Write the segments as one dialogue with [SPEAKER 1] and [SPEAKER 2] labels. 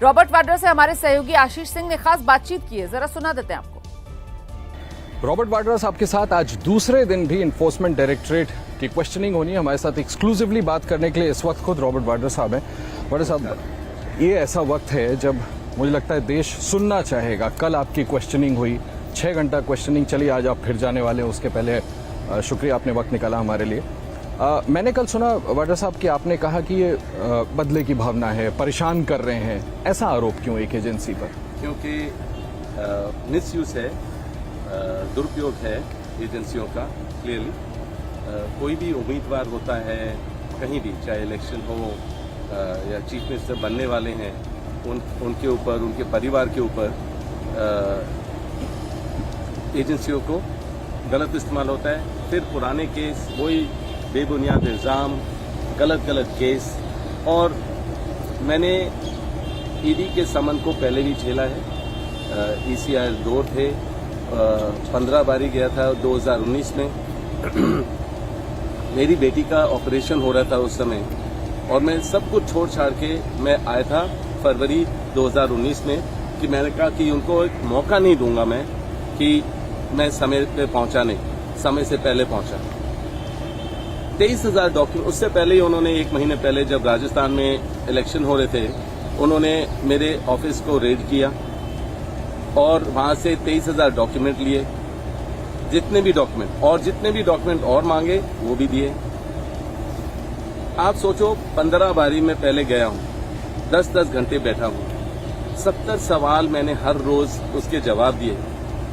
[SPEAKER 1] Robert Vadra से हमारे सहयोगी आशीष सिंह ने खास बातचीत की है, जरा सुना देते हैं आपको।
[SPEAKER 2] रॉबर्ट वाड्रा साहब के साथ आज दूसरे दिन भी इन्फोर्समेंट डायरेक्टरेट की क्वेश्चनिंग होनी है। हमारे साथ एक्सक्लूसिवली बात करने के लिए इस वक्त खुद रॉबर्ट वाड्रा साहब हैं। वाड्रा साहब, ये ऐसा वक्त है जब मुझे लगता है देश सुनना चाहेगा। कल आपकी क्वेश्चनिंग हुई, 6 घंटा क्वेश्चनिंग चली, आज आप फिर जाने वाले हैं। उसके पहले शुक्रिया आपने वक्त निकाला हमारे लिए। मैंने कल सुना वाड्रा साहब कि आपने कहा कि ये बदले की भावना है, परेशान कर रहे हैं। ऐसा आरोप क्यों एक एजेंसी पर?
[SPEAKER 3] क्योंकि मिसयूज है, दुरुपयोग है एजेंसियों का। क्लियरली कोई भी उम्मीदवार होता है कहीं भी, चाहे इलेक्शन हो या चीफ मिनिस्टर बनने वाले हैं, उनके ऊपर, उनके परिवार के ऊपर एजेंसियों को गलत इस्तेमाल होता है। फिर पुराने केस, वही बेबुनियाद इल्ज़ाम, गलत केस। और मैंने ईडी के समन को पहले भी झेला है। ईसीआर 2 थे, 15 बारी गया था 2019 में। मेरी बेटी का ऑपरेशन हो रहा था उस समय, और मैं सब कुछ छोड़ छाड़ के मैं आया था फरवरी 2019 में, कि मैंने कहा कि उनको एक मौका नहीं दूंगा मैं कि मैं समय पे पहुंचा नहीं, समय से पहले पहुंचा। 23,000 डॉक्यूमेंट, उससे पहले ही उन्होंने 1 महीने पहले जब राजस्थान में इलेक्शन हो रहे थे, उन्होंने मेरे ऑफिस को रेड किया और वहां से 23,000 डॉक्यूमेंट लिए। जितने भी डॉक्यूमेंट और मांगे वो भी दिए। आप सोचो, 15 बारी में पहले गया हूं, 10-10 घंटे बैठा हूं, 70 सवाल मैंने हर रोज उसके जवाब दिए।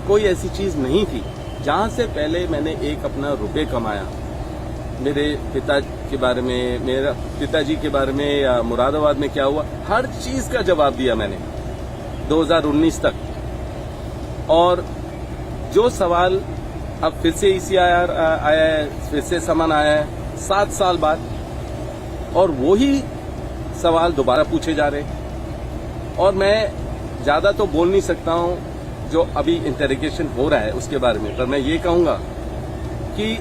[SPEAKER 3] कोई ऐसी चीज नहीं थी जहां से पहले मैंने एक अपना रुपए कमाया। मेरे पिता के बारे में, मेरा पिताजी के बारे में, या मुरादाबाद में क्या हुआ, हर चीज का जवाब दिया मैंने 2019 तक। और जो सवाल अब फिर से ईसीआर आया है, फिर से समन आया है 7 साल बाद, और वही सवाल दोबारा पूछे जा रहे। और मैं ज्यादा तो बोल नहीं सकता हूं जो अभी इंटेरोगेशन हो रहा है उसके बारे में, पर मैं ये कहूंगा कि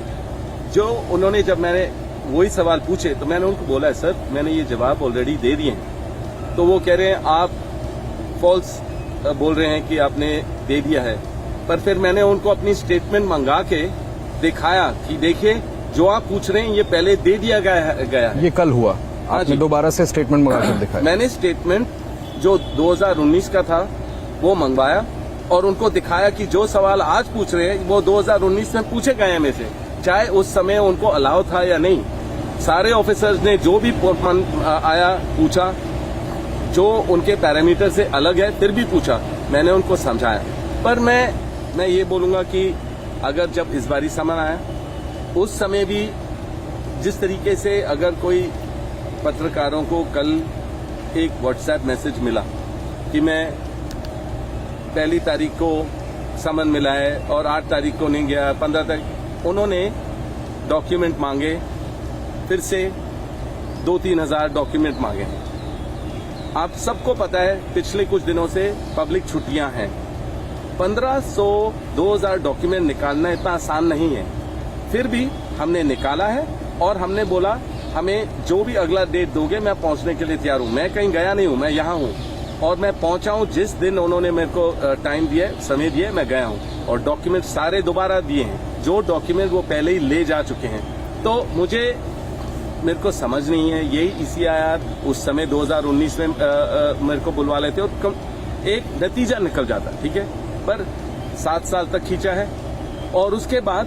[SPEAKER 3] जो उन्होंने, जब मैंने वही सवाल पूछे तो मैंने उनको बोला है, सर मैंने ये जवाब ऑलरेडी दे दिए हैं। तो वो कह रहे हैं आप फॉल्स बोल रहे हैं कि आपने दे दिया है। पर फिर मैंने उनको अपनी स्टेटमेंट मंगा के दिखाया कि देखिए, जो आप पूछ रहे हैं ये पहले दे दिया गया है।
[SPEAKER 2] ये कल हुआ, आपने दोबारा से स्टेटमेंट मंगा कर दिखाया?
[SPEAKER 3] मैंने स्टेटमेंट जो 2019 का था वो मंगवाया और उनको दिखाया कि जो सवाल आज पूछ रहे हैं वो 2019 में पूछे गए में से, चाहे उस समय उनको अलाउ था या नहीं। सारे ऑफिसर्स ने जो भी आया पूछा, जो उनके पैरामीटर से अलग है फिर भी पूछा, मैंने उनको समझाया। पर मैं ये बोलूंगा कि अगर जब इस बारी समन आया, उस समय भी जिस तरीके से, अगर कोई पत्रकारों को कल एक व्हाट्सएप मैसेज मिला कि मैं 1 तारीख को समन मिला है और 8 तारीख को नहीं गया, 15 तारीख, उन्होंने डॉक्यूमेंट मांगे, फिर से 2-3 हजार डॉक्यूमेंट मांगे। आप सबको पता है पिछले कुछ दिनों से पब्लिक छुट्टियां हैं। 1500-2000 डॉक्यूमेंट निकालना इतना आसान नहीं है। फिर भी हमने निकाला है और हमने बोला हमें जो भी अगला डेट दोगे मैं पहुंचने के लिए तैयार हूं। मैं कहीं गया नहीं हूं, मैं यहां हूं और मैं पहुंचा हूं जिस दिन उन्होंने मेरे को टाइम दिया, समय दिया, मैं गया हूं और डॉक्यूमेंट सारे दोबारा दिए हैं, जो डॉक्यूमेंट वो पहले ही ले जा चुके हैं। तो मेरे को समझ नहीं है, यही ईसीआर उस समय 2019 में मेरे को बुलवा लेते और एक नतीजा निकल जाता, ठीक है। पर 7 साल तक खींचा है। और उसके बाद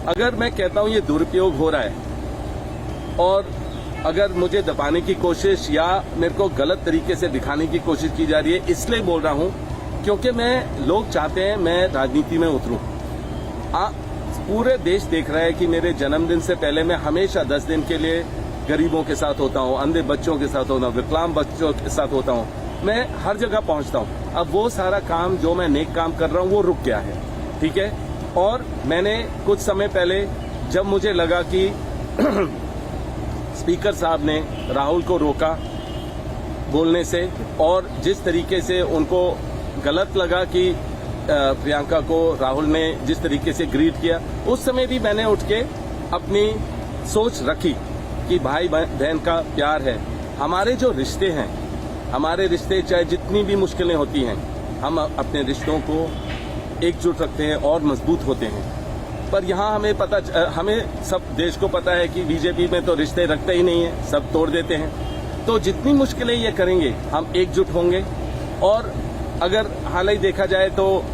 [SPEAKER 3] अगर मैं कहता हूं ये दुरुपयोग हो रहा है और अगर मुझे दबाने की कोशिश या मेरे को गलत तरीके से दिखाने की कोशिश की जा रही है, इसलिए बोल रहा हूं क्योंकि लोग चाहते हैं मैं राजनीति में उतरूं। पूरे देश देख रहा है कि मेरे जन्मदिन से पहले मैं हमेशा 10 दिन के लिए गरीबों के साथ होता हूं, अंधे बच्चों के साथ होता हूं, विकलांग बच्चों के साथ होता हूं, मैं हर जगह पहुंचता हूं। अब वो सारा काम जो मैं नेक काम कर रहा हूं वो रुक गया है, ठीक है। और मैंने कुछ समय पहले जब मुझे लगा कि स्पीकर साहब ने राहुल को रोका बोलने से, और जिस तरीके से उनको गलत लगा कि प्रियंका को राहुल ने जिस तरीके से ग्रीट किया, उस समय भी मैंने उठ के अपनी सोच रखी कि भाई बहन का प्यार है। हमारे जो रिश्ते हैं, हमारे रिश्ते चाहे जितनी भी मुश्किलें होती हैं, हम अपने रिश्तों को एकजुट रखते हैं और मजबूत होते हैं। पर यहाँ हमें सब देश को पता है कि बीजेपी में तो रिश्ते रखते ही नहीं है, सब तोड़ देते हैं। तो जितनी मुश्किलें ये करेंगे हम एकजुट होंगे। और अगर हाल ही देखा जाए तो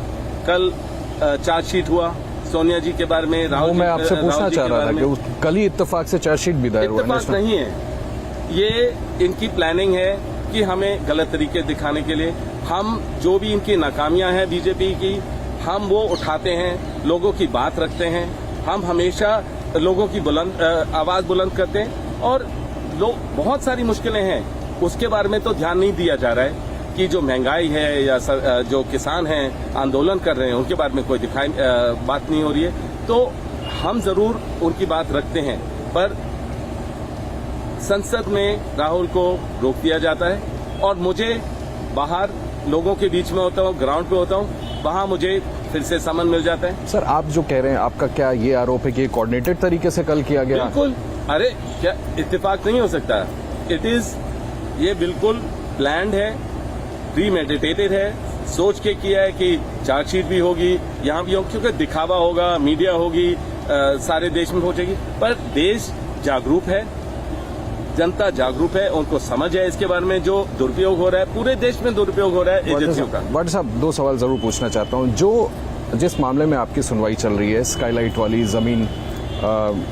[SPEAKER 3] कल चार्जशीट हुआ सोनिया जी के बारे में, राहुल
[SPEAKER 2] मैं आपसे पूछना चाह रहा था कि कल ही इत्तेफाक से चार्जशीट भी दायर हुआ।
[SPEAKER 3] इत्तेफाक नहीं है, ये इनकी प्लानिंग है कि हमें गलत तरीके दिखाने के लिए, हम जो भी इनकी नाकामियां हैं बीजेपी की, हम वो उठाते हैं, लोगों की बात रखते हैं। हम हमेशा लोगों की आवाज बुलंद करते हैं। और लोग बहुत सारी मुश्किलें हैं, उसके बारे में तो ध्यान नहीं दिया जा रहा है कि जो महंगाई है या जो किसान हैं आंदोलन कर रहे हैं उनके बारे में कोई बात नहीं हो रही है। तो हम जरूर उनकी बात रखते हैं, पर संसद में राहुल को रोक दिया जाता है और मुझे बाहर लोगों के बीच में होता हूँ, ग्राउंड पे होता हूँ, वहां मुझे फिर से समन मिल जाता है।
[SPEAKER 2] सर आप जो कह रहे हैं, आपका क्या ये आरोप है कि कोऑर्डिनेटेड तरीके से कल किया गया?
[SPEAKER 3] बिल्कुल। अरे क्या इत्तेफाक नहीं हो सकता? ये बिल्कुल प्लान्ड है, प्रीमेडिटेटेड है, सोच के किया है कि चार्जशीट भी होगी, यहाँ भी होगी, क्योंकि दिखावा होगा, मीडिया होगी, सारे देश में पहुंचेगी। पर देश जागरूक है, जनता जागरूक है, उनको समझ है इसके बारे में। जो दुरुपयोग हो रहा है, पूरे देश में दुरुपयोग हो रहा है एजेंसियों का।
[SPEAKER 2] वाडा साहब, दो सवाल जरूर पूछना चाहता हूँ। जिस मामले में आपकी सुनवाई चल रही है, स्काईलाइट वाली जमीन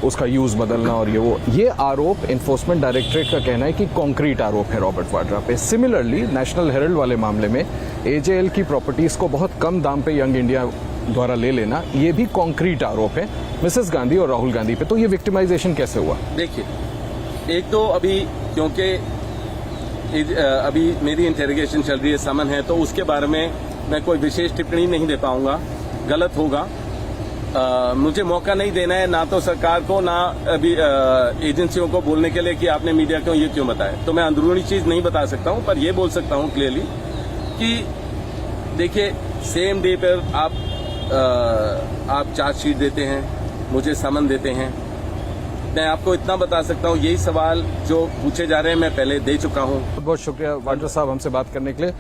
[SPEAKER 2] उसका यूज बदलना और ये आरोप एनफोर्समेंट डायरेक्टरेट का कहना है कि कॉन्क्रीट आरोप है रॉबर्ट वाड्रा पे। सिमिलरली नेशनल हेराल्ड वाले मामले में एजेएल की प्रॉपर्टीज को बहुत कम दाम पे यंग इंडिया द्वारा ले लेना, ये भी कॉन्क्रीट आरोप है मिसेस गांधी और राहुल गांधी पे। तो ये विक्टिमाइजेशन कैसे हुआ?
[SPEAKER 3] देखिए, एक तो अभी क्योंकि अभी मेरी इंटेरोगेशन चल रही है, समन है, तो उसके बारे में मैं कोई विशेष टिप्पणी नहीं दे पाऊंगा, गलत होगा। मुझे मौका नहीं देना है ना तो सरकार को, ना अभी एजेंसियों को बोलने के लिए कि आपने मीडिया को ये क्यों बताया। तो मैं अंदरूनी चीज नहीं बता सकता हूं, पर ये बोल सकता हूं क्लियरली कि देखिए, सेम डे पर आप चार्जशीट देते हैं, मुझे समन देते हैं। मैं आपको इतना बता सकता हूं, यही सवाल जो पूछे जा रहे हैं मैं पहले दे चुका हूं।
[SPEAKER 2] बहुत बहुत शुक्रिया वाड्रा साहब हमसे बात करने के लिए।